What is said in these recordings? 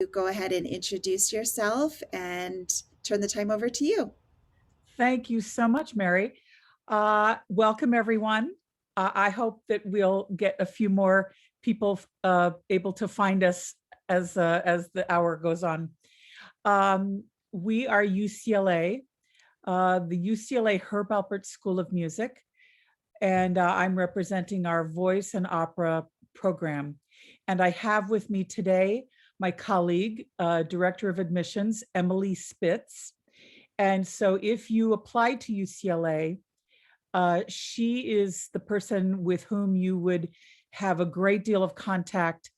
go ahead and introduce yourself and turn the time over to you. Thank you so much, Mary. Welcome, everyone. I hope that we'll get a few more people able to find us as the hour goes on. We are UCLA, the UCLA Herb Alpert School of Music, and I'm representing our voice and opera program. And I have with me today my colleague, Director of Admissions, Emily Spitz. And so if you apply to UCLA, she is the person with whom you would have a great deal of contact,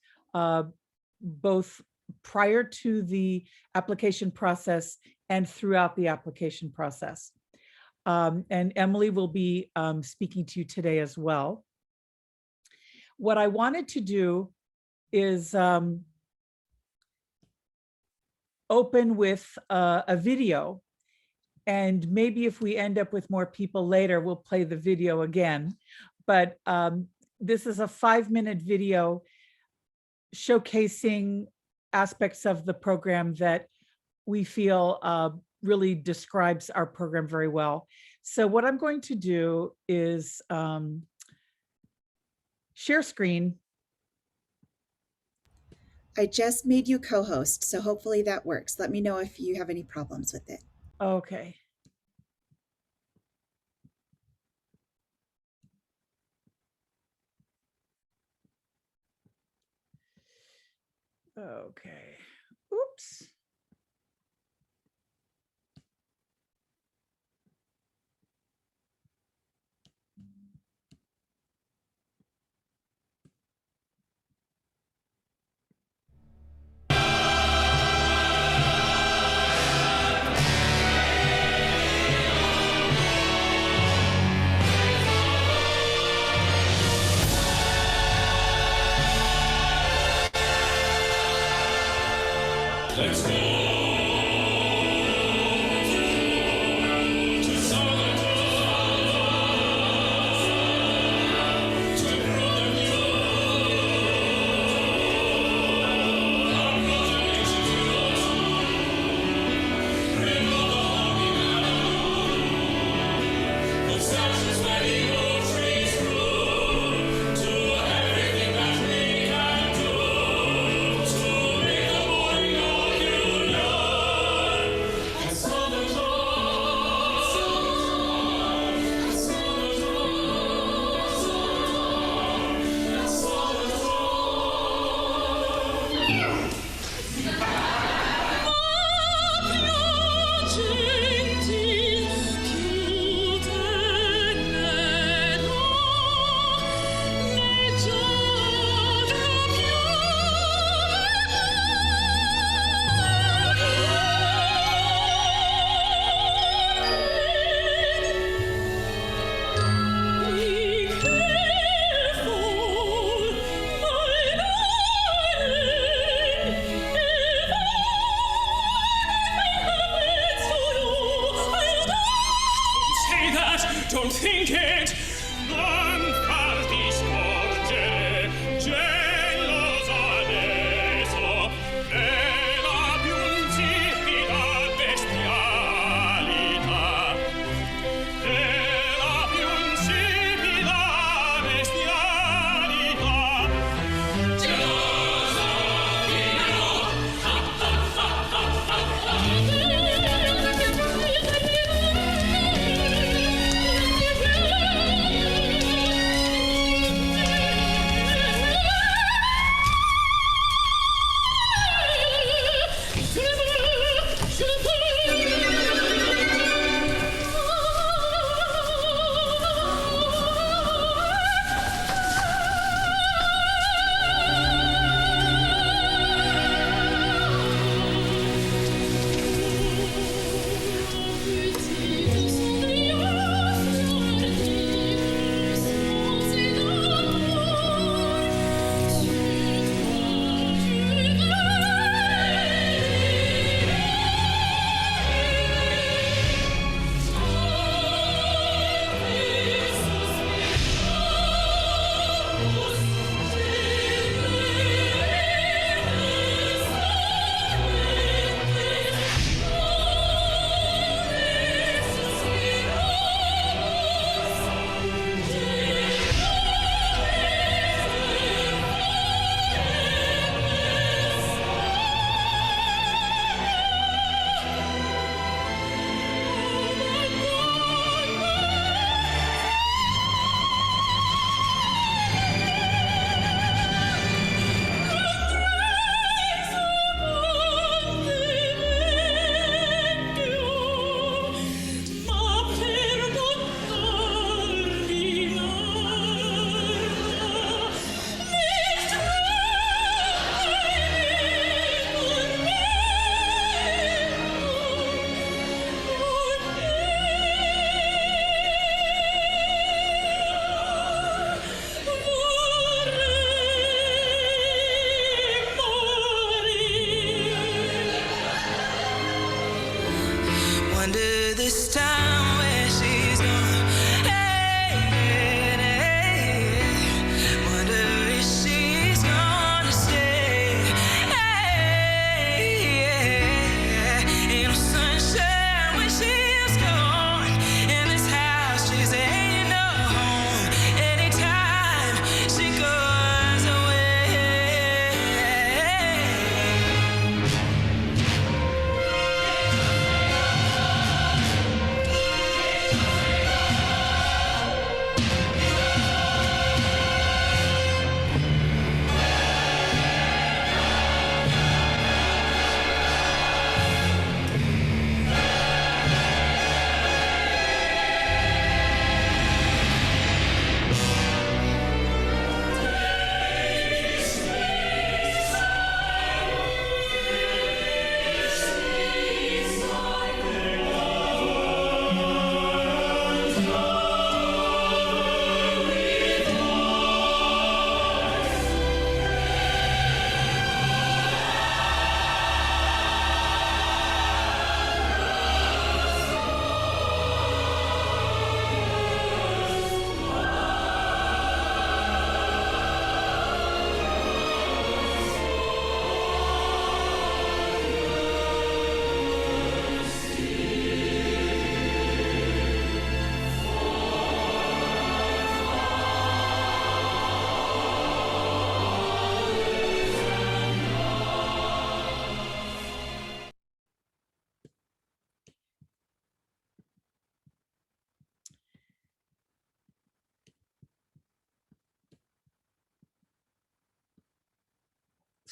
both prior to the application process and throughout the application process. And Emily will be speaking to you today as well. What I wanted to do is open with a video. And maybe if we end up with more people later, we'll play the video again. But this is a 5-minute video showcasing aspects of the program that we feel really describes our program very well. So what I'm going to do is share screen. I just made you co-host, so hopefully that works. Let me know if you have any problems with it. Okay. Okay. Oops. Let's go!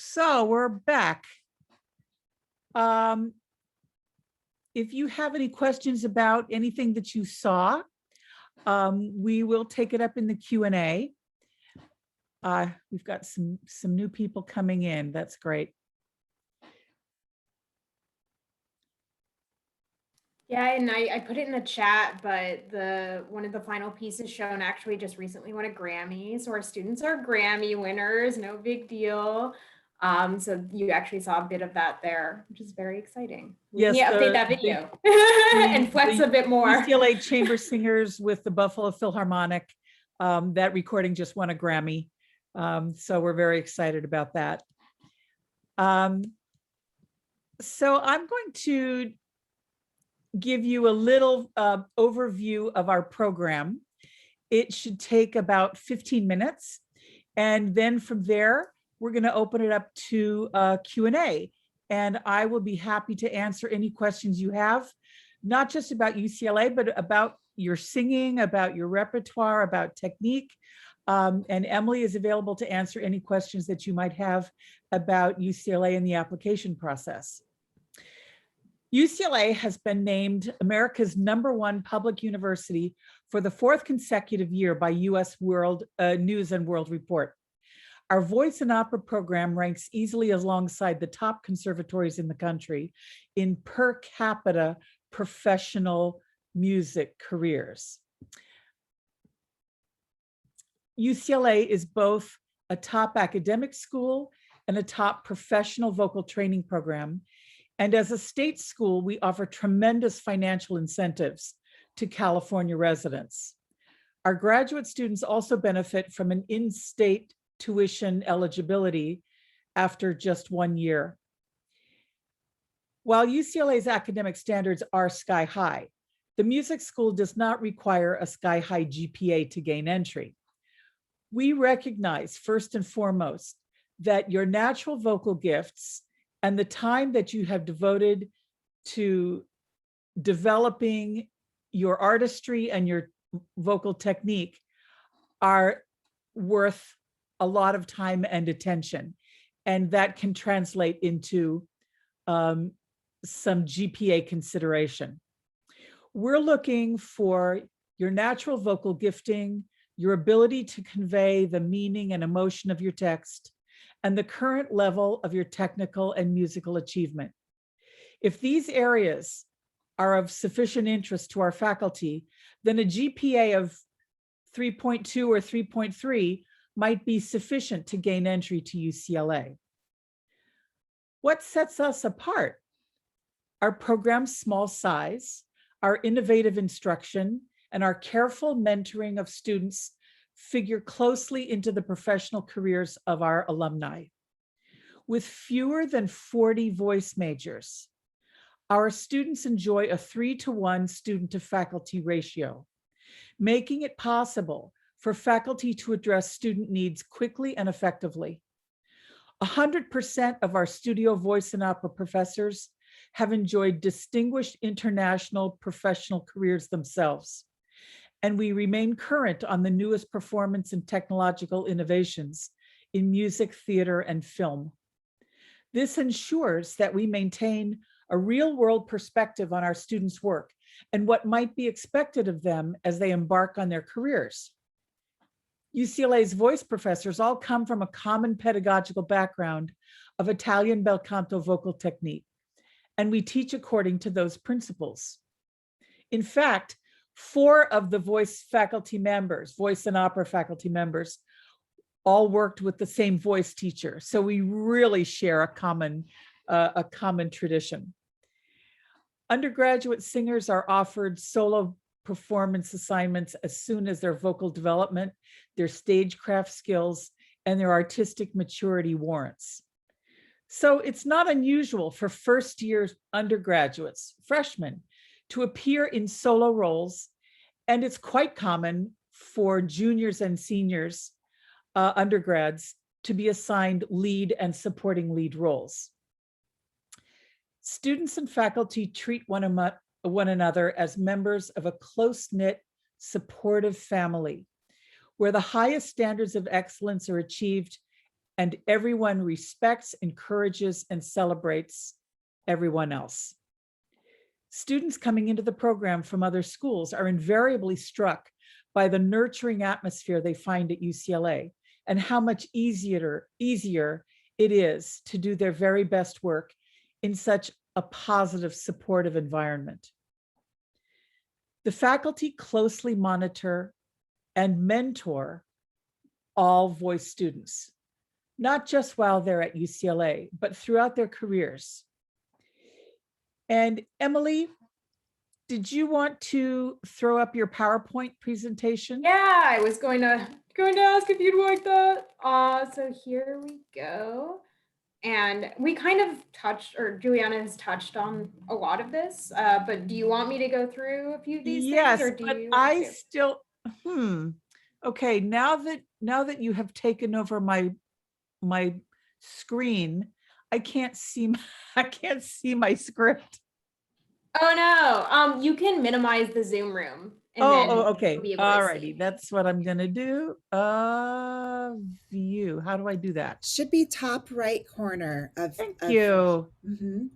So we're back. If you have any questions about anything that you saw, we will take it up in the Q&A. We've got some new people coming in. That's great. Yeah, and I put it in the chat, but one of the final pieces shown actually just recently won a Grammy. So our students are Grammy winners, no big deal. So you actually saw a bit of that there, which is very exciting. We Yes, need to update that video and flex the a bit more. UCLA Chamber Singers with the Buffalo Philharmonic. That recording just won a Grammy. So we're very excited about that. So I'm going to give you a little overview of our program. It should take about 15 minutes. And then from there, we're going to open it up to Q&A. And I will be happy to answer any questions you have, not just about UCLA, but about your singing, about your repertoire, about technique. And Emily is available to answer any questions that you might have about UCLA and the application process. UCLA has been named America's #1 public university for the 4th consecutive year by US News and World Report. Our voice and opera program ranks easily alongside the top conservatories in the country in per capita professional music careers. UCLA is both a top academic school and a top professional vocal training program. And as a state school, we offer tremendous financial incentives to California residents. Our graduate students also benefit from an in-state tuition eligibility after just 1 year. While UCLA's academic standards are sky high, the music school does not require a sky high GPA to gain entry. We recognize first and foremost that your natural vocal gifts and the time that you have devoted to developing your artistry and your vocal technique are worth a lot of time and attention. And that can translate into some GPA consideration. We're looking for your natural vocal gifting, your ability to convey the meaning and emotion of your text, and the current level of your technical and musical achievement. If these areas are of sufficient interest to our faculty, then a GPA of 3.2 or 3.3 might be sufficient to gain entry to UCLA. What sets us apart? Our program's small size, our innovative instruction, and our careful mentoring of students figure closely into the professional careers of our alumni. With fewer than 40 voice majors, our students enjoy a 3-to-1 student to faculty ratio, making it possible for faculty to address student needs quickly and effectively. 100% of our studio voice and opera professors have enjoyed distinguished international professional careers themselves. And we remain current on the newest performance and technological innovations in music, theater, and film. This ensures that we maintain a real-world perspective on our students' work and what might be expected of them as they embark on their careers. UCLA's voice professors all come from a common pedagogical background of Italian bel canto vocal technique, and we teach according to those principles. In fact, 4 of the voice faculty members, voice and opera faculty members, all worked with the same voice teacher. So we really share a common tradition. Undergraduate singers are offered solo performance assignments as soon as their vocal development, their stagecraft skills, and their artistic maturity warrants. So it's not unusual for first-year undergraduates, freshmen, to appear in solo roles, and it's quite common for juniors and seniors, undergrads, to be assigned lead and supporting lead roles. Students and faculty treat one another as members of a close-knit, supportive family, where the highest standards of excellence are achieved and everyone respects, encourages, and celebrates everyone else. Students coming into the program from other schools are invariably struck by the nurturing atmosphere they find at UCLA and how much easier it is to do their very best work in such a positive, supportive environment. The faculty closely monitor and mentor all voice students, not just while they're at UCLA, but throughout their careers. And Emily, did you want to throw up your PowerPoint presentation? Yeah, I was going to ask if you'd like that. So here we go. And we kind of touched, or Juliana has touched on a lot of this, but do you want me to go through a few of these Yes, things, or do but you? I still, okay, now that you have taken over my screen, I can't see my script. Oh no, you can minimize the Zoom room. And then Okay. you'll be able to All see righty. me. That's what I'm gonna do. View. How do I do that? Should be top right corner of. Thank you. Mhm.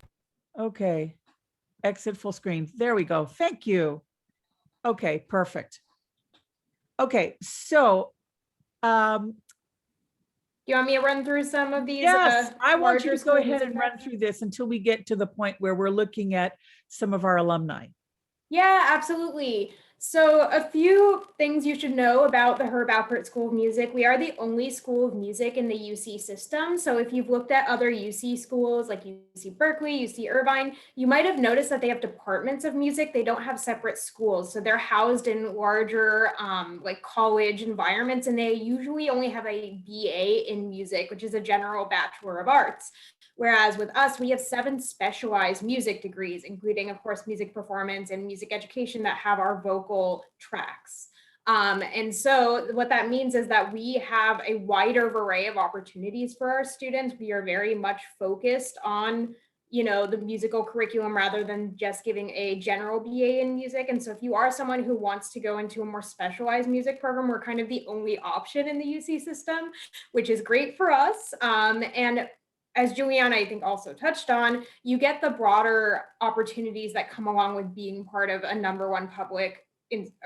Okay. Exit full screen. There we go. Thank you. Okay, perfect. Okay, so You want me to run through some of these? yes, I want you larger to go school ahead music and run through this until we get to the point where we're looking at some of our alumni. Yeah, absolutely. So a few things you should know about the Herb Alpert School of Music. We are the only school of music in the UC system. So if you've looked at other UC schools like UC Berkeley, UC Irvine, you might have noticed that they have departments of music. They don't have separate schools. So they're housed in larger like college environments, and they usually only have a BA in music, which is a general Bachelor of Arts. Whereas with us, we have 7 specialized music degrees, including, of course, music performance and music education that have our vocal tracks. And so what that means is that we have a wider array of opportunities for our students. We are very much focused on, you know, the musical curriculum rather than just giving a general BA in music. And so if you are someone who wants to go into a more specialized music program, we're kind of the only option in the UC system, which is great for us. And as Juliana, I think, also touched on, you get the broader opportunities that come along with being part of a #1 public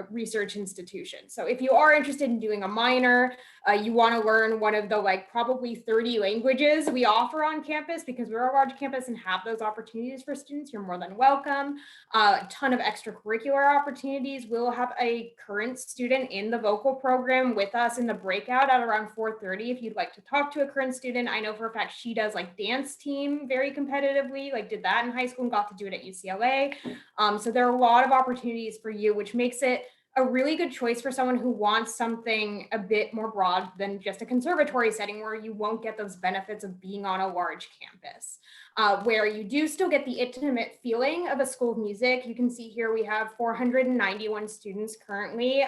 research institution. So if you are interested in doing a minor, you want to learn one of the like probably 30 languages we offer on campus, because we're a large campus and have those opportunities for students, you're more than welcome. A ton of extracurricular opportunities. We'll have a current student in the vocal program with us in the breakout at around 4:30 if you'd like to talk to a current student. I know for a fact she does like dance team very competitively, like did that in high school and got to do it at UCLA. So there are a lot of opportunities for you, which makes it a really good choice for someone who wants something a bit more broad than just a conservatory setting where you won't get those benefits of being on a large campus, where you do still get the intimate feeling of a school of music. You can see here we have 491 students currently.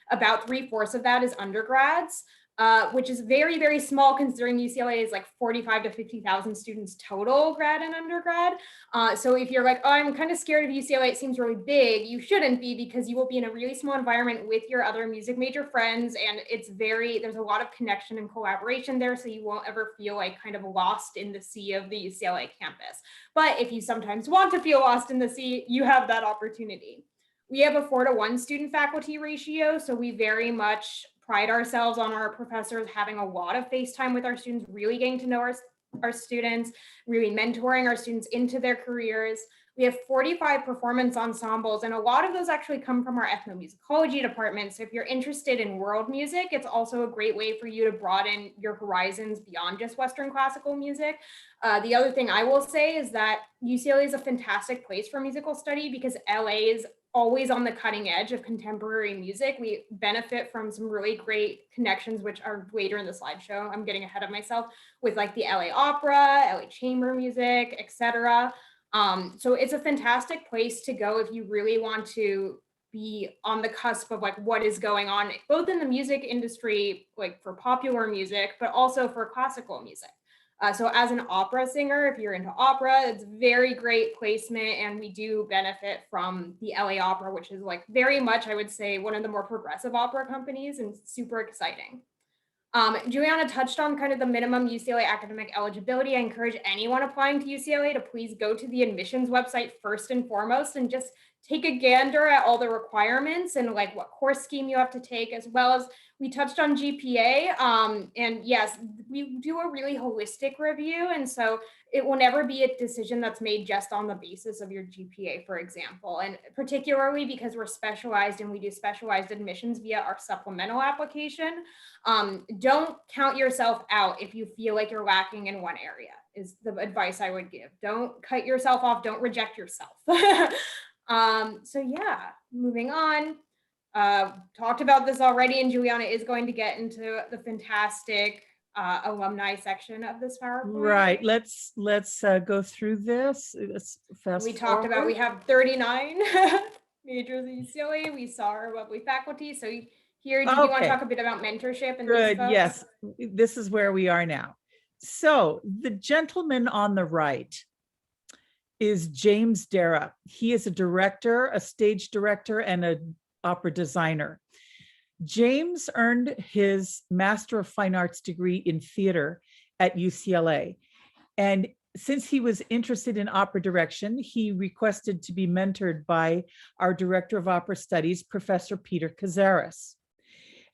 About 3/4 of that is undergrads. Which is very, very small considering UCLA is like 45 to 50,000 students total, grad and undergrad. So if you're like, oh, I'm kind of scared of UCLA, it seems really big, you shouldn't be, because you will be in a really small environment with your other music major friends. And there's a lot of connection and collaboration there. So you won't ever feel like kind of lost in the sea of the UCLA campus. But if you sometimes want to feel lost in the sea, you have that opportunity. We have a 4:1 student faculty ratio. So we very much pride ourselves on our professors having a lot of face time with our students, really getting to know our students, really mentoring our students into their careers. We have 45 performance ensembles, and a lot of those actually come from our ethnomusicology department. So if you're interested in world music, it's also a great way for you to broaden your horizons beyond just Western classical music. The other thing I will say is that UCLA is a fantastic place for musical study because LA is always on the cutting edge of contemporary music. We benefit from some really great connections, which are later in the slideshow. I'm getting ahead of myself, with like the LA Opera, LA Chamber Music, etc. So it's a fantastic place to go if you really want to be on the cusp of like what is going on, both in the music industry, like for popular music, but also for classical music. So as an opera singer, if you're into opera, it's very great placement, and we do benefit from the LA Opera, which is like very much, I would say, one of the more progressive opera companies, and super exciting. Juliana touched on kind of the minimum UCLA academic eligibility. I encourage anyone applying to UCLA to please go to the admissions website first and foremost and just take a gander at all the requirements and like what course scheme you have to take, as well as we touched on GPA. And yes, we do a really holistic review. And so it will never be a decision that's made just on the basis of your GPA, for example. And particularly because we're specialized and we do specialized admissions via our supplemental application. Don't count yourself out if you feel like you're lacking in one area, is the advice I would give. Don't cut yourself off. Don't reject yourself. So yeah, moving on. Talked about this already, and Juliana is going to get into the fantastic alumni section of this PowerPoint. Right. Let's go through this. Let's fast We talked about, forward. we have 39 majors at UCLA. We saw our lovely faculty. So here, do you want to Okay. talk a bit about mentorship and these Good. folks? Yes. This is where we are now. So the gentleman on the right is James Dara. He is a director, a stage director, and an opera designer. James earned his Master of Fine Arts degree in theater at UCLA. And since he was interested in opera direction, he requested to be mentored by our Director of Opera Studies, Professor Peter Cazares.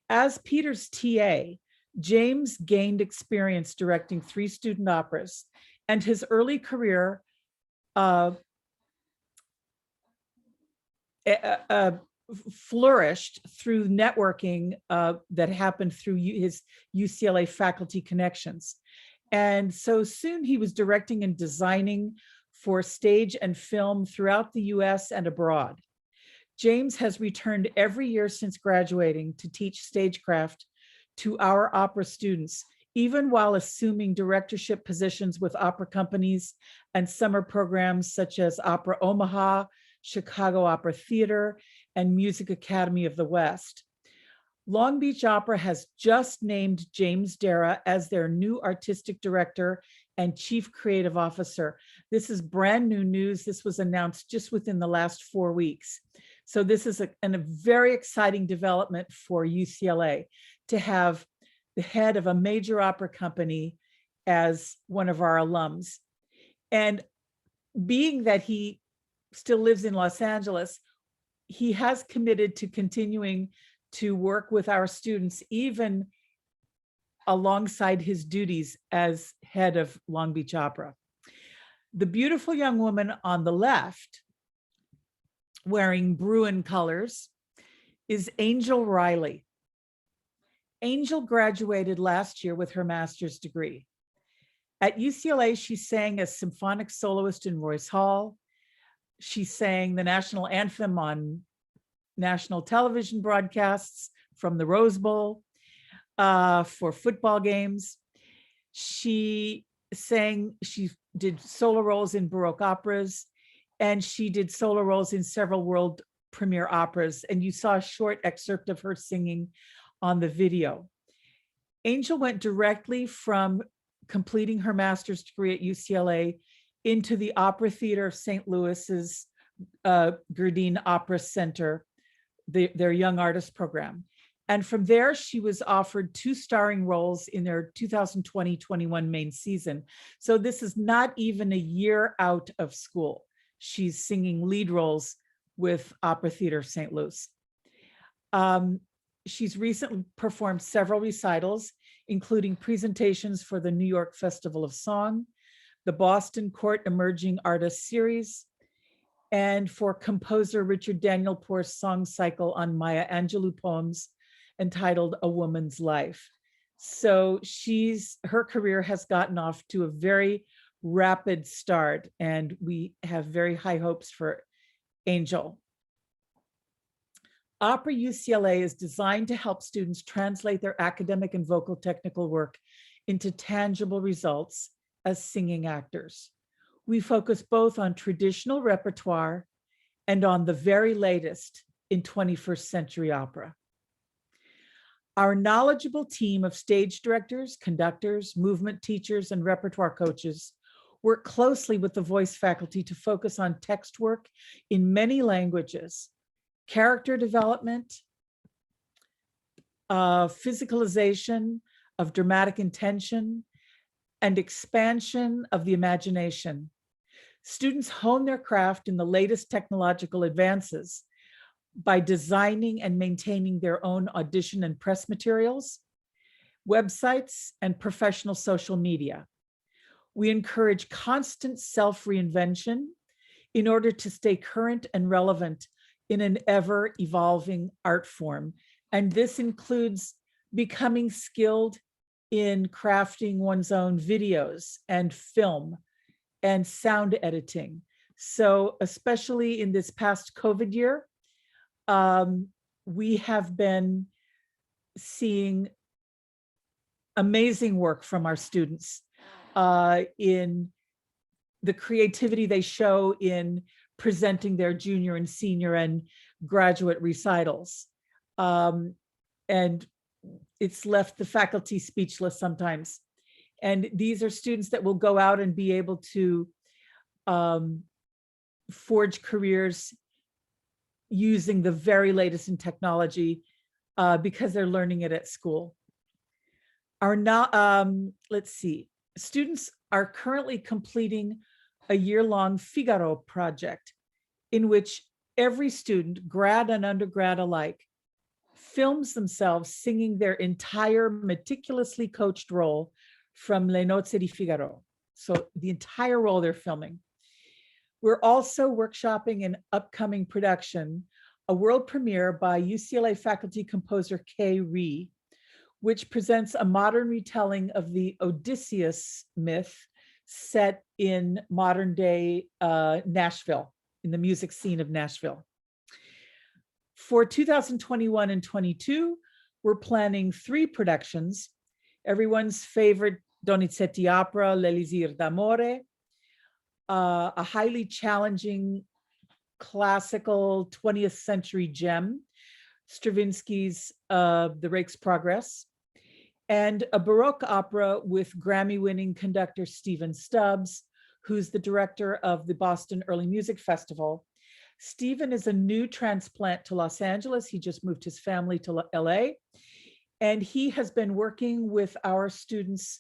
As Peter's TA, James gained experience directing 3 student operas, and his early career flourished through networking that happened through his UCLA faculty connections. And so soon he was directing and designing for stage and film throughout the US and abroad. James has returned every year since graduating to teach stagecraft to our opera students, even while assuming directorship positions with opera companies and summer programs such as Opera Omaha, Chicago Opera Theater, and Music Academy of the West. Long Beach Opera has just named James Dara as their new artistic director and chief creative officer. This is brand new news. This was announced just within the last 4 weeks. So this is a very exciting development for UCLA to have the head of a major opera company as one of our alums. And being that he still lives in Los Angeles, he has committed to continuing to work with our students, even alongside his duties as head of Long Beach Opera. The beautiful young woman on the left, wearing Bruin colors, is Angel Riley. Angel graduated last year with her master's degree. At UCLA, she sang as symphonic soloist in Royce Hall. She sang the national anthem on national television broadcasts from the Rose Bowl for football games. She did solo roles in Baroque operas, and she did solo roles in several world premiere operas. And you saw a short excerpt of her singing on the video. Angel went directly from completing her master's degree at UCLA into the Opera Theater of St. Louis's Gerdine Opera Center, their young artist program. And from there, she was offered 2 starring roles in their 2020-21 main season. So this is not even a year out of school. She's singing lead roles with Opera Theater of St. Louis. She's recently performed several recitals, including presentations for the New York Festival of Song, the Boston Court Emerging Artists Series, and for composer Richard Daniel Poor's song cycle on Maya Angelou poems entitled A Woman's Life. So her career has gotten off to a very rapid start, and we have very high hopes for Angel. Opera UCLA is designed to help students translate their academic and vocal technical work into tangible results as singing actors. We focus both on traditional repertoire and on the very latest in 21st century opera. Our knowledgeable team of stage directors, conductors, movement teachers, and repertoire coaches work closely with the voice faculty to focus on text work in many languages, character development, physicalization, of dramatic intention, and expansion of the imagination. Students hone their craft in the latest technological advances by designing and maintaining their own audition and press materials, websites, and professional social media. We encourage constant self-reinvention in order to stay current and relevant in an ever-evolving art form. And this includes becoming skilled in crafting one's own videos and film and sound editing. So especially in this past COVID year, we have been seeing amazing work from our students in the creativity they show in presenting their junior and senior and graduate recitals. And it's left the faculty speechless sometimes. And these are students that will go out and be able to forge careers using the very latest in technology because they're learning it at school. Let's see, students are currently completing a year-long Figaro project in which every student, grad and undergrad alike, films themselves singing their entire meticulously coached role from Le Nozze di Figaro. So the entire role they're filming. We're also workshopping an upcoming production, a world premiere by UCLA faculty composer Kay Ree, which presents a modern retelling of the Odysseus myth set in modern day Nashville, in the music scene of Nashville. For 2021 and 22, we're planning 3 productions, everyone's favorite Donizetti opera, L'Elisir d'Amore, a highly challenging classical 20th century gem, Stravinsky's The Rake's Progress, and a Baroque opera with Grammy-winning conductor Stephen Stubbs, who's the director of the Boston Early Music Festival. Stephen is a new transplant to Los Angeles. He just moved his family to LA, and he has been working with our students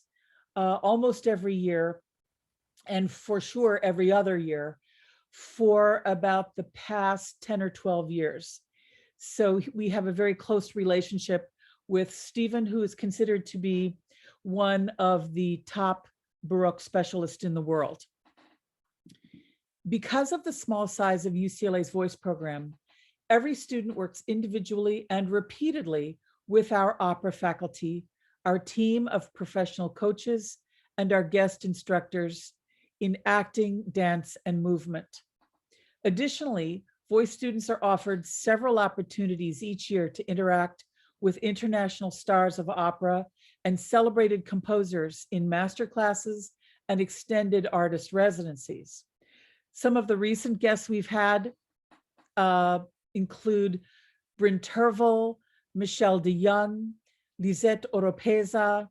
almost every year, and for sure every other year, for about the past 10 or 12 years. So we have a very close relationship with Stephen, who is considered to be one of the top Baroque specialists in the world. Because of the small size of UCLA's voice program, every student works individually and repeatedly with our opera faculty, our team of professional coaches, and our guest instructors in acting, dance, and movement. Additionally, voice students are offered several opportunities each year to interact with international stars of opera and celebrated composers in master classes and extended artist residencies. Some of the recent guests we've had include Bryn Tervel, Michelle de Young, Lisette Oropeza,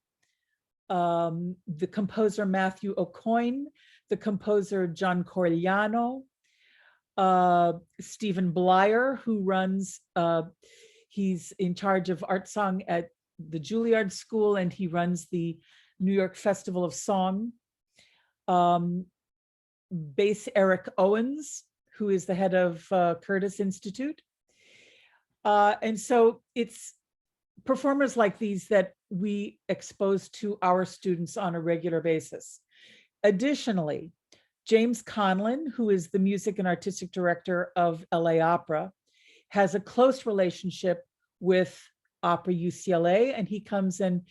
the composer Matthew O'Coin, the composer John Corigliano, Stephen Blyer, who runs, he's in charge of art song at the Juilliard School, and he runs the New York Festival of Song. Bass Eric Owens, who is the head of Curtis Institute. And so it's performers like these that we expose to our students on a regular basis. Additionally, James Conlon, who is the music and artistic director of LA Opera, has a close relationship with Opera UCLA, and he comes and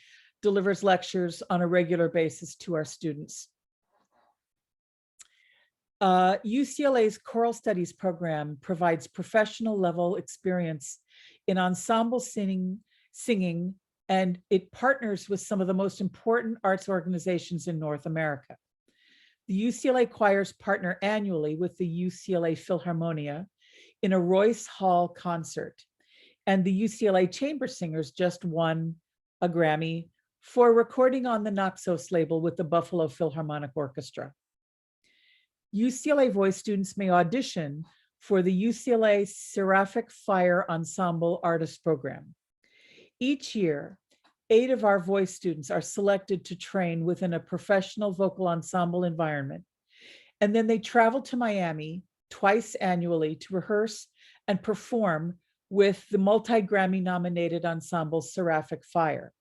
delivers lectures on a regular basis to our students. UCLA's Choral Studies program provides professional level experience in ensemble singing, and it partners with some of the most important arts organizations in North America. The UCLA choirs partner annually with the UCLA Philharmonia in a Royce Hall concert, and the UCLA Chamber Singers just won a Grammy for recording on the Naxos label with the Buffalo Philharmonic Orchestra. UCLA voice students may audition for the UCLA Seraphic Fire Ensemble Artist Program. Each year, 8 of our voice students are selected to train within a professional vocal ensemble environment. And then they travel to Miami twice annually to rehearse and perform with the multi-Grammy nominated ensemble Seraphic Fire.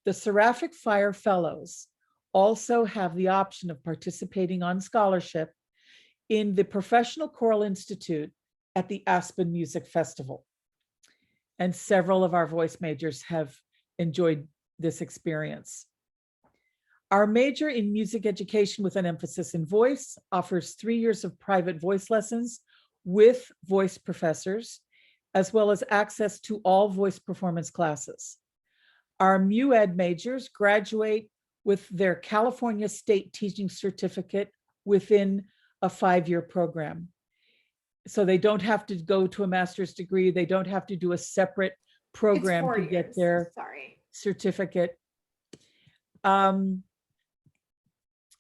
The Seraphic Fire Fellows also have the option of participating on scholarship in the Professional Choral Institute at the Aspen Music Festival. And several of our voice majors have enjoyed this experience. Our major in music education with an emphasis in voice offers 3 years of private voice lessons with voice professors, as well as access to all voice performance classes. Our MUED majors graduate with their California State Teaching Certificate within a 5-year program. So they don't have to go to a master's degree. They don't have to do a separate program to get their certificate. And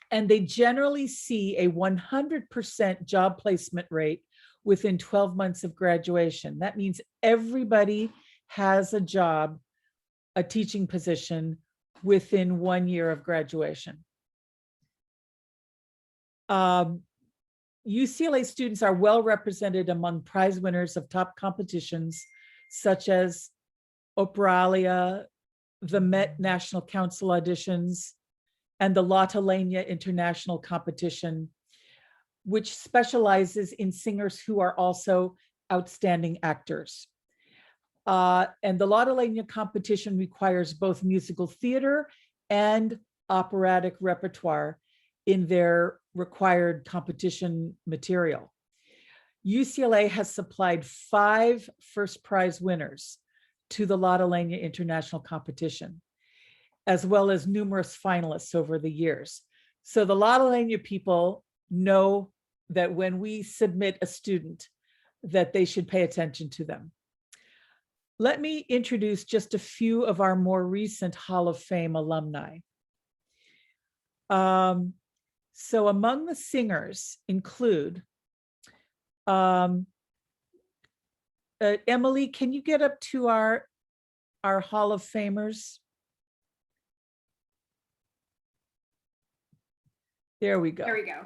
they generally see a 100% job placement rate within 12 months of graduation. That means everybody has a job, a teaching position within 1 year of graduation. UCLA students are well represented among prize winners of top competitions, such as Operalia, the Met National Council auditions, and the Lottolania International Competition, which specializes in singers who are also outstanding actors. And the Lottolania competition requires both musical theater and operatic repertoire in their required competition material. UCLA has supplied 5 first prize winners to the Lottolania International Competition, as well as numerous finalists over the years. So the Lottolania people know that when we submit a student, that they should pay attention to them. Let me introduce just a few of our more recent Hall of Fame alumni. So among the singers include, Emily, can you get up to our Hall of Famers? There we go. There we go.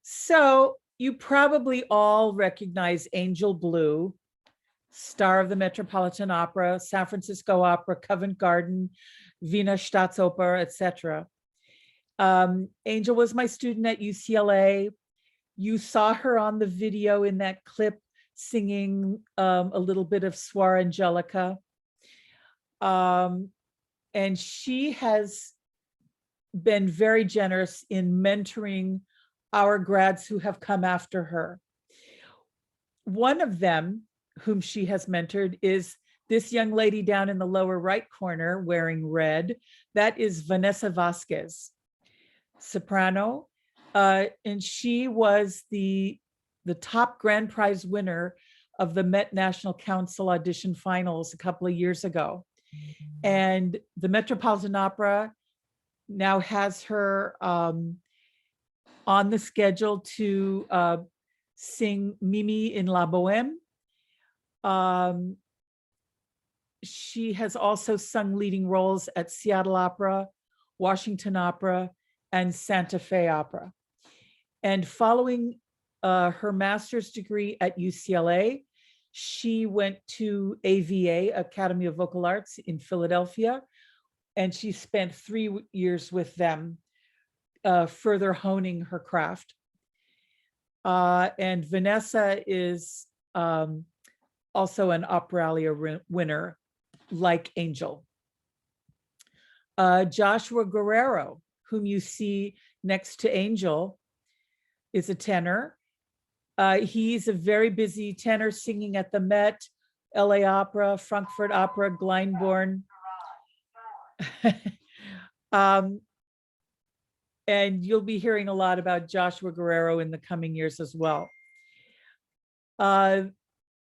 So you probably all recognize Angel Blue, star of the Metropolitan Opera, San Francisco Opera, Covent Garden, Wiener Staatsoper, etc. Angel was my student at UCLA. You saw her on the video in that clip singing a little bit of Suor Angelica. And she has been very generous in mentoring our grads who have come after her. One of them, whom she has mentored, is this young lady down in the lower right corner wearing red. That is Vanessa Vasquez, soprano. And she was the top grand prize winner of the Met National Council audition finals a couple of years ago. And the Metropolitan Opera now has her on the schedule to sing Mimi in La Boheme. She has also sung leading roles at Seattle Opera, Washington Opera, and Santa Fe Opera. And following her master's degree at UCLA, she went to AVA, Academy of Vocal Arts in Philadelphia, and she spent 3 years with them, further honing her craft. And Vanessa is also an Operalia winner, like Angel. Joshua Guerrero, whom you see next to Angel, is a tenor. He's a very busy tenor singing at the Met, LA Opera, Frankfurt Opera, Glyndebourne. And you'll be hearing a lot about Joshua Guerrero in the coming years as well. The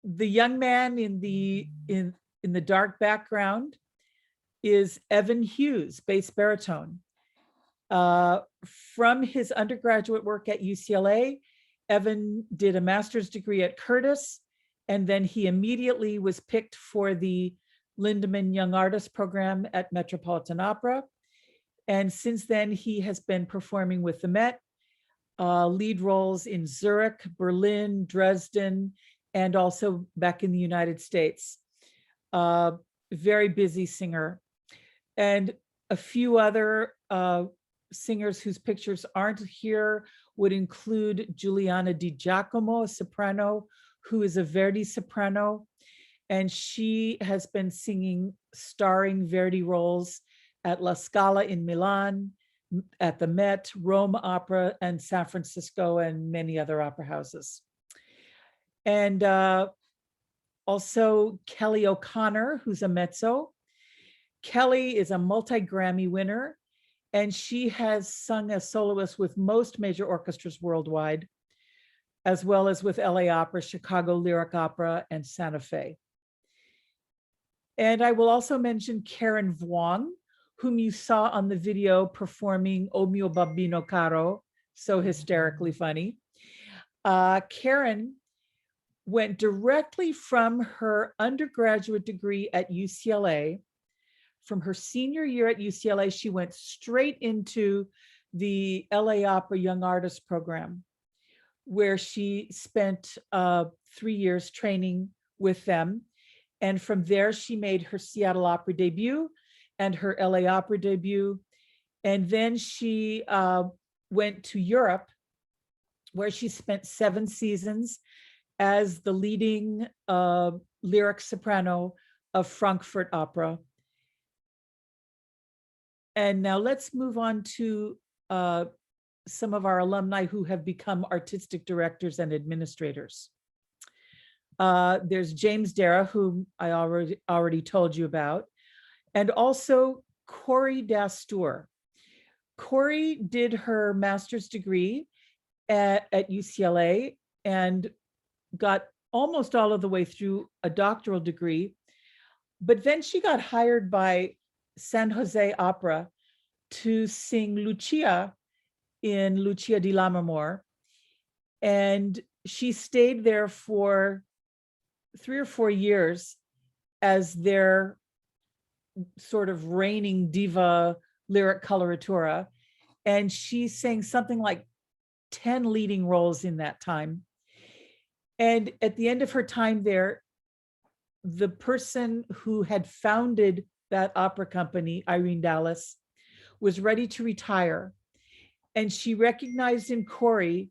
young man in the dark background is Evan Hughes, bass baritone. From his undergraduate work at UCLA, Evan did a master's degree at Curtis, and then he immediately was picked for the Lindemann Young Artist Program at Metropolitan Opera. And since then, he has been performing with the Met, lead roles in Zurich, Berlin, Dresden, and also back in the United States. Very busy singer. And a few other singers whose pictures aren't here would include Juliana Di Giacomo, a soprano, who is a Verdi soprano. And she has been singing starring Verdi roles at La Scala in Milan, at the Met, Rome Opera, and San Francisco, and many other opera houses. And also Kelly O'Connor, who's a mezzo. Kelly is a multi-Grammy winner, and she has sung as soloist with most major orchestras worldwide, as well as with LA Opera, Chicago Lyric Opera, and Santa Fe. And I will also mention Karen Vuong, whom you saw on the video performing O Mio Bambino Caro, so hysterically funny. Karen went directly from her undergraduate degree at UCLA. From her senior year at UCLA, she went straight into the LA Opera Young Artist Program, where she spent 3 years training with them. And from there, she made her Seattle Opera debut and her LA Opera debut. And then she went to Europe, where she spent 7 seasons as the leading lyric soprano of Frankfurt Opera. And now let's move on to some of our alumni who have become artistic directors and administrators. There's James Dara, whom I already told you about, and also Corey Dastur. Corey did her master's degree at UCLA and got almost all of the way through a doctoral degree, but then she got hired by San Jose Opera to sing Lucia in Lucia di Lammermoor. And she stayed there for 3 or 4 years as their sort of reigning diva lyric coloratura. And she sang something like 10 leading roles in that time. And at the end of her time there, the person who had founded that opera company, Irene Dallas, was ready to retire. And she recognized in Corey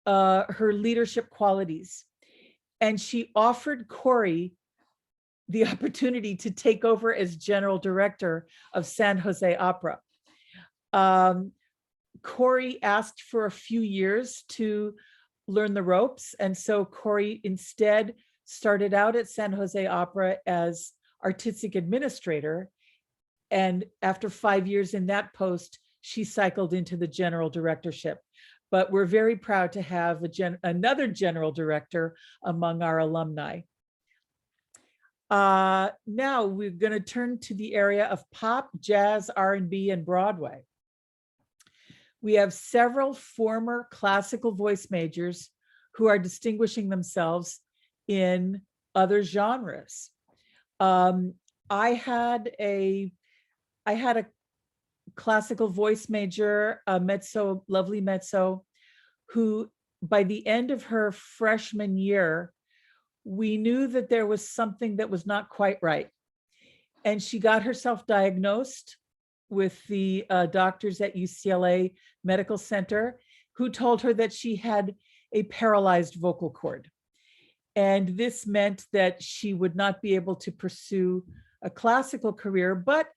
her leadership qualities. And she offered Corey the opportunity to take over as general director of San Jose Opera. Corey asked for a few years to learn the ropes. And so Corey instead started out at San Jose Opera as artistic administrator. And after 5 years in that post, she cycled into the general directorship. But we're very proud to have another general director among our alumni. Now we're going to turn to the area of pop, jazz, R&B, and Broadway. We have several former classical voice majors who are distinguishing themselves in other genres. I had a classical voice major, a mezzo, lovely mezzo, who by the end of her freshman year, we knew that there was something that was not quite right. And she got herself diagnosed with the doctors at UCLA Medical Center, who told her that she had a paralyzed vocal cord. And this meant that she would not be able to pursue a classical career, but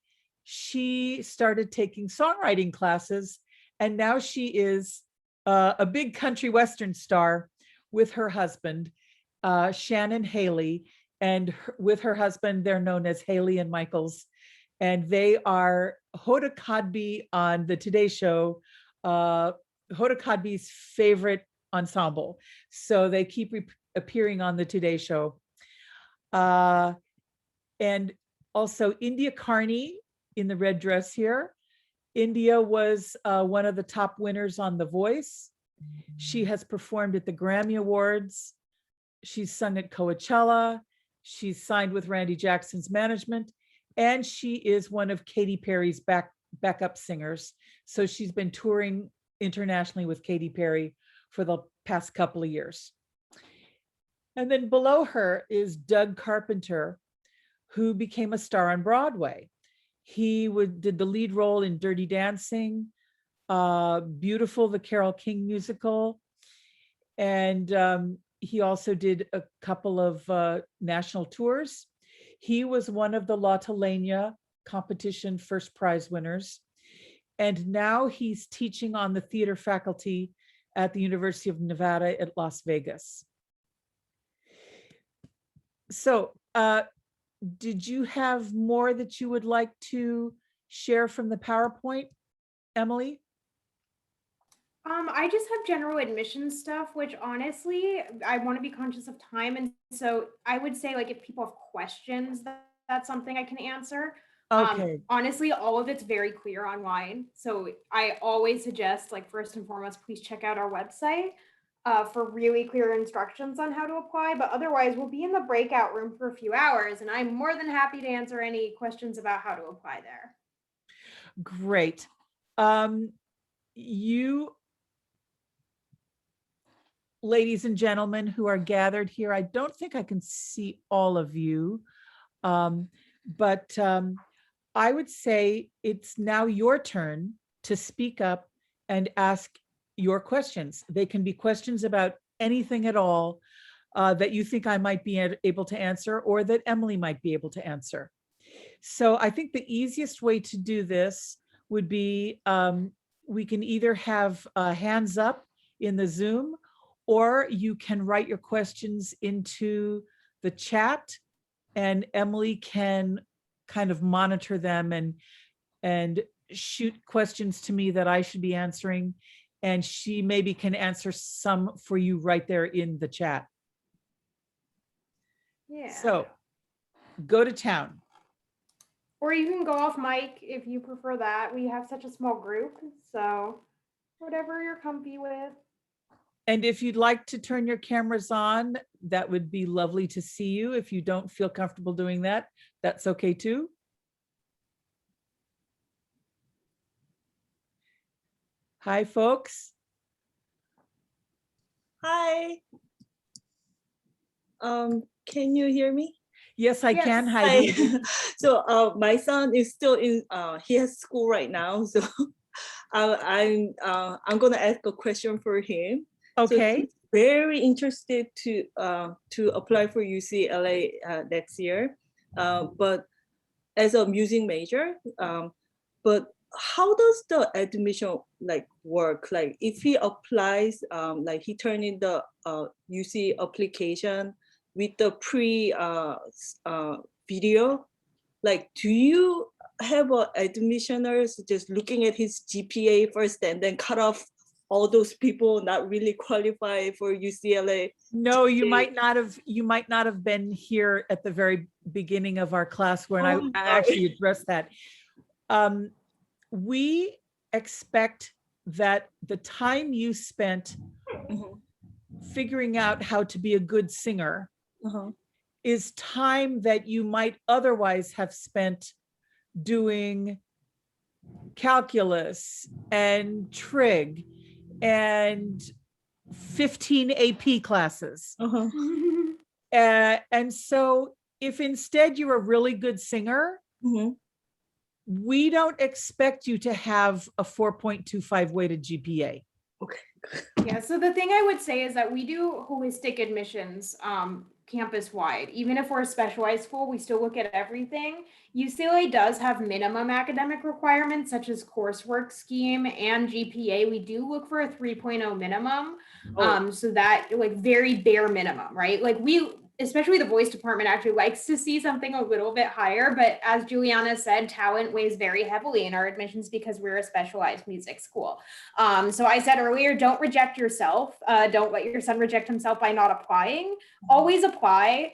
she started taking songwriting classes. And now she is a big country western star with her husband, Shannon Haley. And with her husband, they're known as Haley and Michaels. And they are Hoda Kotb on the Today Show, Hoda Kotb's favorite ensemble. So they keep appearing on the Today Show. And also India Carney in the red dress here. India was one of the top winners on The Voice. She has performed at the Grammy Awards. She's sung at Coachella. She's signed with Randy Jackson's management, and she is one of Katy Perry's backup singers. So she's been touring internationally with Katy Perry for the past couple of years. And then below her is Doug Carpenter, who became a star on Broadway. He did the lead role in Dirty Dancing, Beautiful, the Carole King musical. And he also did a couple of national tours. He was one of the La Talena competition first prize winners. And now he's teaching on the theater faculty at the University of Nevada at Las Vegas. So did you have more that you would like to share from the PowerPoint, Emily? I just have general admission stuff, which honestly, I want to be conscious of time. And so I would say, like, if people have questions, that's something I can answer. Okay. Honestly, all of it's very clear online. So I always suggest, like, first and foremost, please check out our website for really clear instructions on how to apply. But otherwise, we'll be in the breakout room for a few hours, and I'm more than happy to answer any questions about how to apply there. Great. You ladies and gentlemen who are gathered here, I don't think I can see all of you, but I would say it's now your turn to speak up and ask your questions. They can be questions about anything at all that you think I might be able to answer, or that Emily might be able to answer. So I think the easiest way to do this would be, we can either have hands up in the Zoom, or you can write your questions into the chat, and Emily can kind of monitor them and shoot questions to me that I should be answering. And she maybe can answer some for you right there in the chat. Yeah. So go to town. Or you can go off mic if you prefer that. We have such a small group, so whatever you're comfy with. And if you'd like to turn your cameras on, that would be lovely to see you. If you don't feel comfortable doing that, that's okay too. Hi, folks. Hi. Can you hear me? Yes, I can, Yes. Heidi. Hi. So my son is still in he has school right now, so I'm gonna ask a question for him. Okay. So he's very interested to apply for UCLA next year, but as a music major. But how does the admission like work? Like if he applies, like he turned in the UC application with the pre video, like do you have admissioners just looking at his GPA first and then cut off all those people not really qualify for UCLA? No, you might not have been here at the very beginning of our class when I actually addressed that. We expect that the time you spent figuring out how to be a good singer is time that you might otherwise have spent doing calculus and trig and 15 AP classes. And so if instead you're a really good singer, we don't expect you to have a 4.25 weighted GPA. Okay. Yeah, so the thing I would say is that we do holistic admissions campus-wide. Even if we're a specialized school, we still look at everything. UCLA does have minimum academic requirements such as coursework scheme and GPA. We do look for a 3.0 minimum. So that, like, very bare minimum, right? Like especially the voice department actually likes to see something a little bit higher, but as Juliana said, talent weighs very heavily in our admissions because we're a specialized music school. So I said earlier, don't reject yourself. Don't let your son reject himself by not applying. Always apply.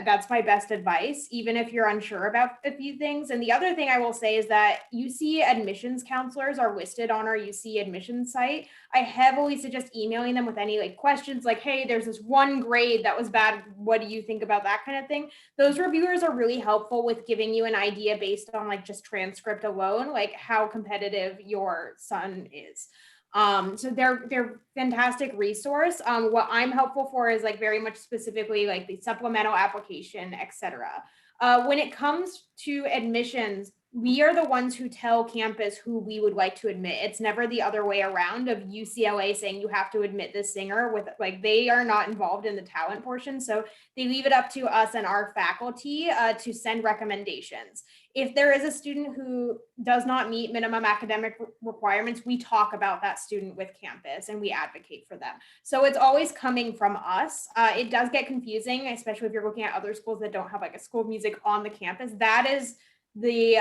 That's my best advice, even if you're unsure about a few things. And the other thing I will say is that UC admissions counselors are listed on our UC admissions site. I heavily suggest emailing them with any like questions like, hey, there's this one grade that was bad. what do you think about that kind of thing? Those reviewers are really helpful with giving you an idea based on like just transcript alone, like how competitive your son is. So they're fantastic resource. What I'm helpful for is like very much specifically like the supplemental application, etc. When it comes to admissions, we are the ones who tell campus who we would like to admit. It's never the other way around of UCLA saying you have to admit this singer with like, they are not involved in the talent portion. So they leave it up to us and our faculty to send recommendations. If there is a student who does not meet minimum academic requirements, we talk about that student with campus and we advocate for them. So it's always coming from us. It does get confusing, especially if you're looking at other schools that don't have like a school of music on the campus. That is the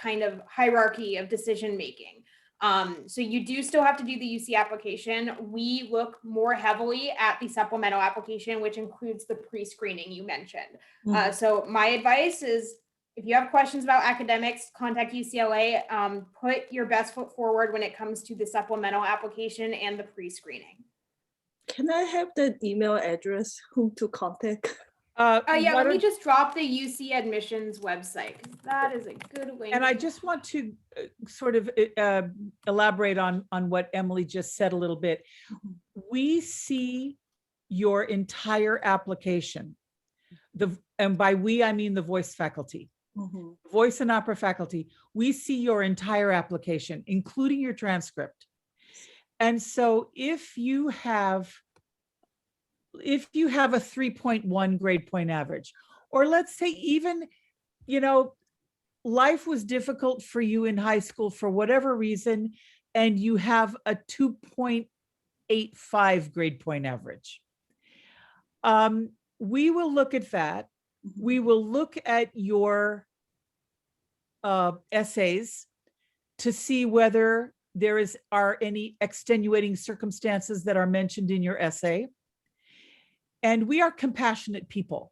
kind of hierarchy of decision making. So you do still have to do the UC application. We look more heavily at the supplemental application, which includes the pre-screening you mentioned. So my advice is, if you have questions about academics, contact UCLA. Put your best foot forward when it comes to the supplemental application and the pre-screening. Can I have the email address whom to contact? Yeah, let me just drop the UC admissions website, 'cause that is a good link. And I just want to sort of elaborate on what Emily just said a little bit. We see your entire application. And by we, I mean the voice faculty. Voice and opera faculty, we see your entire application, including your transcript. And so if you have a 3.1 grade point average, or let's say even, life was difficult for you in high school for whatever reason, and you have a 2.85 grade point average, we will look at that. We will look at your essays to see whether there are any extenuating circumstances that are mentioned in your essay. And we are compassionate people.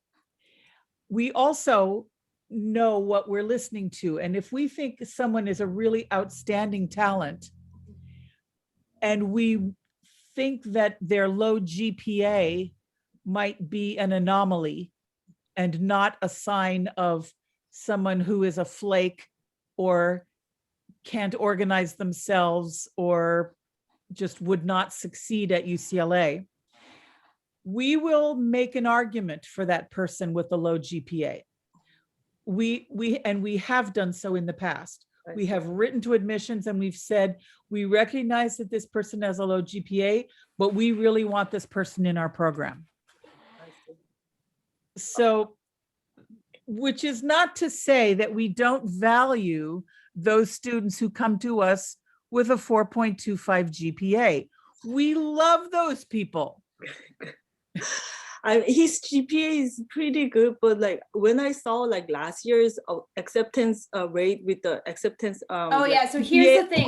We also know what we're listening to. And if we think someone is a really outstanding talent, and we think that their low GPA might be an anomaly and not a sign of someone who is a flake or can't organize themselves or just would not succeed at UCLA, we will make an argument for that person with a low GPA. We have done so in the past. We have written to admissions and we've said, we recognize that this person has a low GPA, but we really want this person in our program. So, which is not to say that we don't value those students who come to us with a 4.25 GPA. We love those people. His GPA is pretty good, but like when I saw like last year's acceptance rate with the acceptance. Oh yeah, so here's the thing: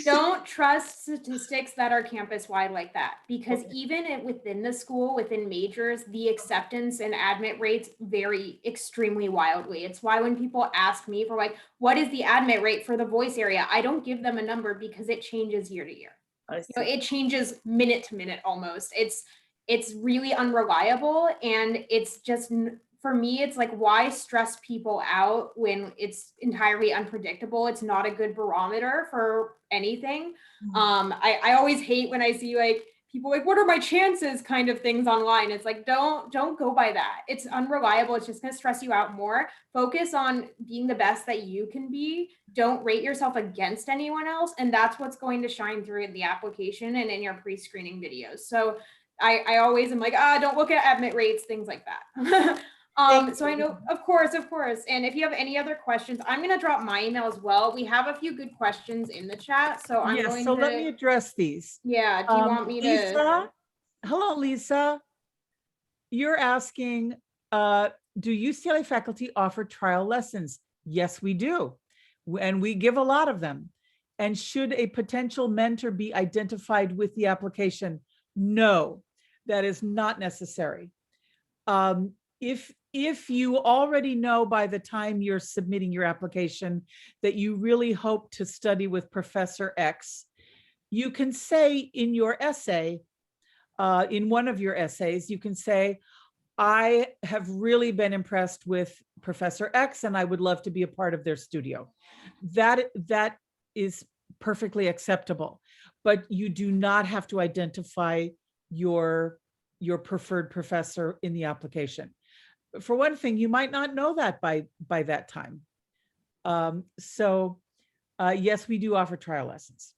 don't trust statistics that are campus-wide like that, because even within the school, within majors, the acceptance and admit rates vary extremely wildly. It's why when people ask me for like, what is the admit rate for the voice area, I don't give them a number because it changes year to year. It changes minute to minute almost. It's really unreliable, and it's just, for me, it's like, why stress people out when it's entirely unpredictable? It's not a good barometer for anything. I always hate when I see like people like, what are my chances kind of things online. It's like, don't go by that. It's unreliable. It's just going to stress you out more. Focus on being the best that you can be. Don't rate yourself against anyone else. And that's what's going to shine through in the application and in your pre-screening videos. So I always am like, don't look at admit rates, things like that. So I know, of course. And if you have any other questions, I'm going to drop my email as well. We have a few good questions in the chat. So I'm going to. Let me address these. Yeah. Do you want me Lisa? Hello, Lisa. You're asking, do UCLA faculty offer trial lessons? Yes, we do. And we give a lot of them. And should a potential mentor be identified with the application? No, that is not necessary. If you already know by the time you're submitting your application that you really hope to study with Professor X, you can say in your essay, in one of your essays, you can say, I have really been impressed with Professor X and I would love to be a part of their studio. That is perfectly acceptable, but you do not have to identify your preferred professor in the application. For one thing, you might not know that by that time. Yes, we do offer trial lessons.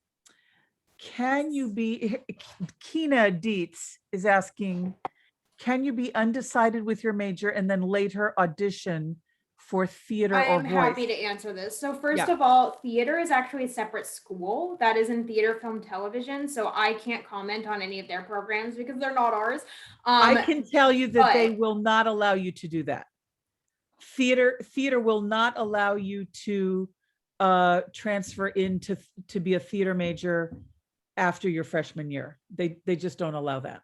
Can you be, Kina Dietz is asking, can you be undecided with your major and then later audition for theater or I'm voice? happy to answer this. So first Yeah. of all, theater is actually a separate school that is in theater, film, television. So I can't comment on any of their programs because they're not ours. I can tell you that they but- will not allow you to do that. Theater will not allow you to transfer into to be a theater major after your freshman year. They just don't allow that.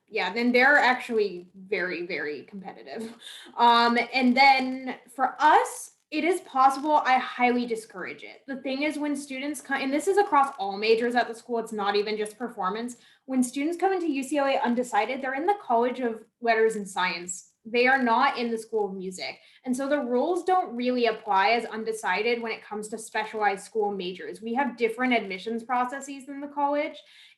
Yeah, then they're actually very, very competitive. And then for us, it is possible. I highly discourage it. The thing is, when students come, and this is across all majors at the school, it's not even just performance. When students come into UCLA undecided, they're in the College of Letters and Science. They are not in the School of Music. And so the rules don't really apply as undecided when it comes to specialized school majors. We have different admissions processes in the college.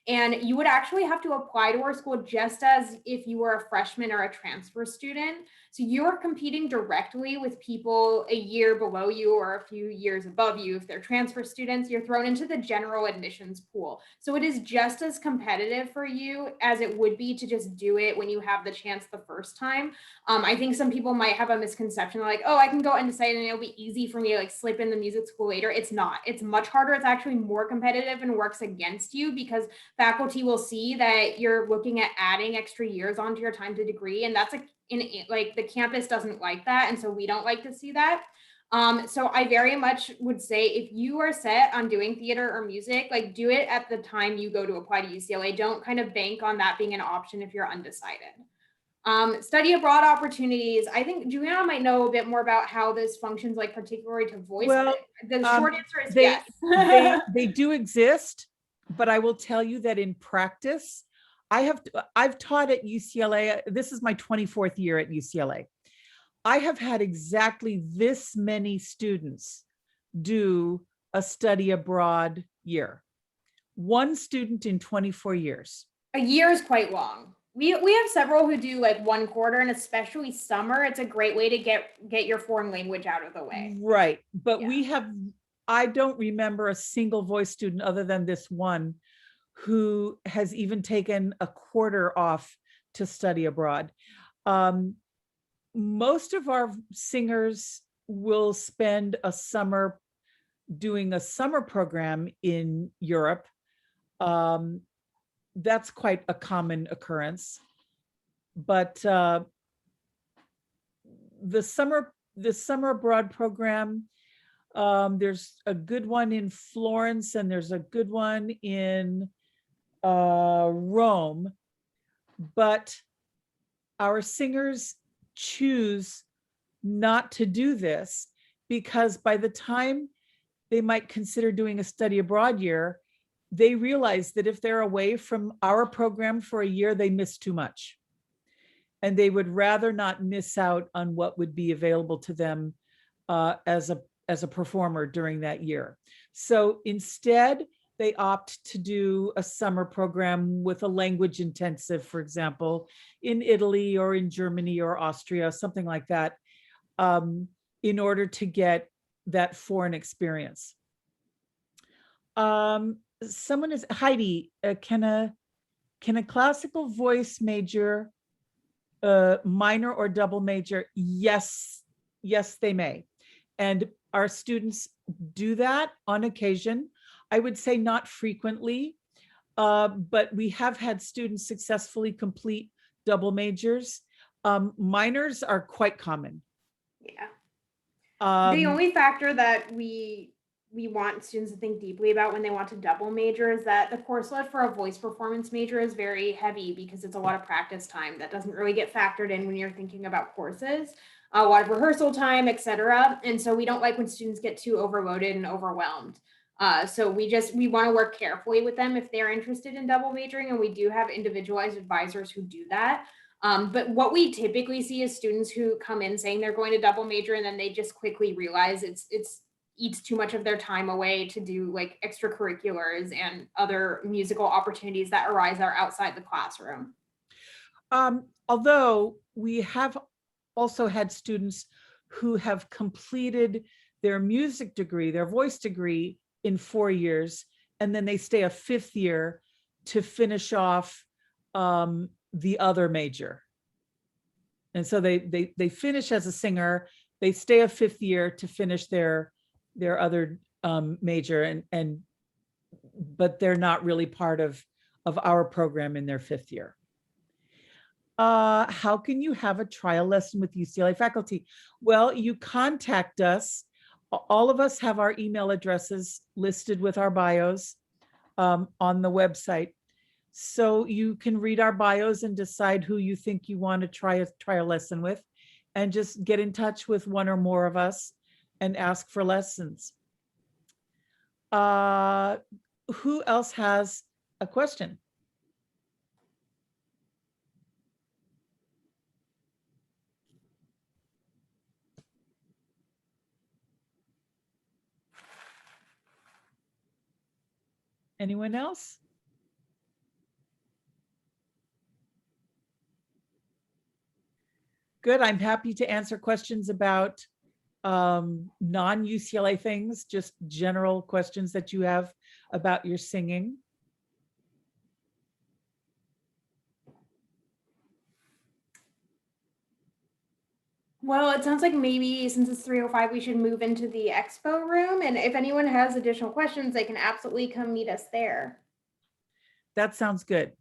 And you would actually have to apply to our school just as if you were a freshman or a transfer student. So you're competing directly with people a year below you or a few years above you. If they're transfer students, you're thrown into the general admissions pool. So it is just as competitive for you as it would be to just do it when you have the chance the first time. I think some people might have a misconception like, oh, I can go undecided and it'll be easy for me to like slip in the music school later. It's not. It's much harder. It's actually more competitive and works against you because faculty will see that you're looking at adding extra years onto your time to degree. And that's like the campus doesn't like that. And so we don't like to see that. So I very much would say if you are set on doing theater or music, like do it at the time you go to apply to UCLA. Don't kind of bank on that being an option if you're undecided. Study abroad opportunities. I think Juliana might know a bit more about how this functions, like particularly to voice. Well, the short answer is they, yes. they do exist, but I will tell you that in practice, I've taught at UCLA. This is my 24th year at UCLA. I have had exactly this many students do a study abroad year. One student in 24 years. A year is quite long. We have several who do like one quarter, and especially summer, it's a great way to get your foreign language out of the way. Right. But Yeah. I don't remember a single voice student other than this one who has even taken a quarter off to study abroad. Most of our singers will spend a summer doing a summer program in Europe. That's quite a common occurrence. But the summer abroad program, there's a good one in Florence and there's a good one in Rome, but our singers choose not to do this because by the time they might consider doing a study abroad year, they realize that if they're away from our program for a year, they miss too much. And they would rather not miss out on what would be available to them as a performer during that year. So instead, they opt to do a summer program with a language intensive, for example, in Italy or in Germany or Austria, something like that, in order to get that foreign experience. Someone is, Heidi, can a classical voice major minor or double major? Yes, they may. And our students do that on occasion. I would say not frequently, but we have had students successfully complete double majors. Minors are quite common. Yeah. The only factor that we want students to think deeply about when they want to double major is that the course load for a voice performance major is very heavy because it's a lot of practice time that doesn't really get factored in when you're thinking about courses, a lot of rehearsal time, etc. And so we don't like when students get too overloaded and overwhelmed. So we want to work carefully with them if they're interested in double majoring, and we do have individualized advisors who do that. But what we typically see is students who come in saying they're going to double major, and then they just quickly realize it's eats too much of their time away to do like extracurriculars and other musical opportunities that arise are outside the classroom. Although we have also had students who have completed their music degree, their voice degree in 4 years, and then they stay a 5th year to finish off the other major. And so they finish as a singer, they stay a 5th year to finish their other major, but they're not really part of our program in their 5th year. How can you have a trial lesson with UCLA faculty? Well, you contact us. All of us have our email addresses listed with our bios on the website. So you can read our bios and decide who you think you want to try a trial lesson with, and just get in touch with one or more of us and ask for lessons. Who else has a question? Anyone else? Good. I'm happy to answer questions about non-UCLA things, just general questions that you have about your singing. Well, it sounds like maybe since it's 3:05, we should move into the expo room. And if anyone has additional questions, they can absolutely come meet us there. That sounds good.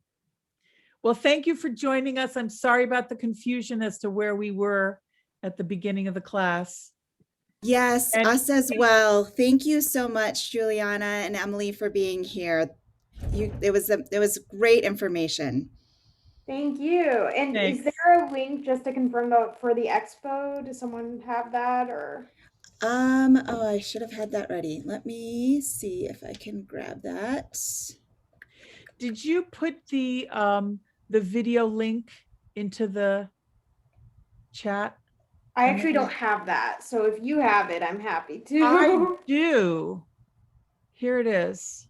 Well, thank you for joining us. I'm sorry about the confusion as to where we were at the beginning of the class. Yes, And- us as well. Thank you so much, Juliana and Emily, for being here. It was great information. Thank you. And is Thanks. there a link just to confirm for the expo? Does someone have that or? Oh, I should have had that ready. Let me see if I can grab that. Did you put the video link into the chat? I actually don't have that. So if you have it, I'm happy to. I do. Here it is.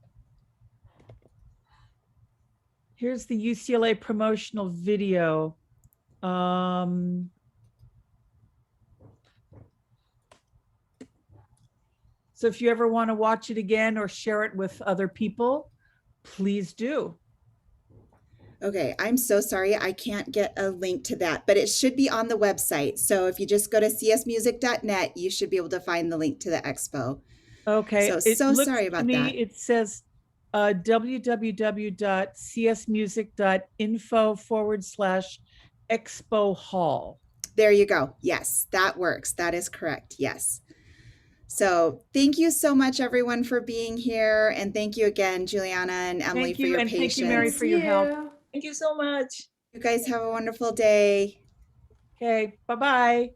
Here's the UCLA promotional video. So if you ever want to watch it again or share it with other people, please do. Okay, I'm so sorry. I can't get a link to that, but it should be on the website. So if you just go to csmusic.net, you should be able to find the link to the expo. Okay. So It looks sorry to about me, that. it says www.csmusic.info/expo hall. There you go. Yes, that works. That is correct. Yes. So thank you so much, everyone, for being here. And thank you again, Juliana and Emily, Thank for you, your and patience. thank you, Mary, for your help. Thank you so much. You guys have a wonderful day. Okay, bye-bye.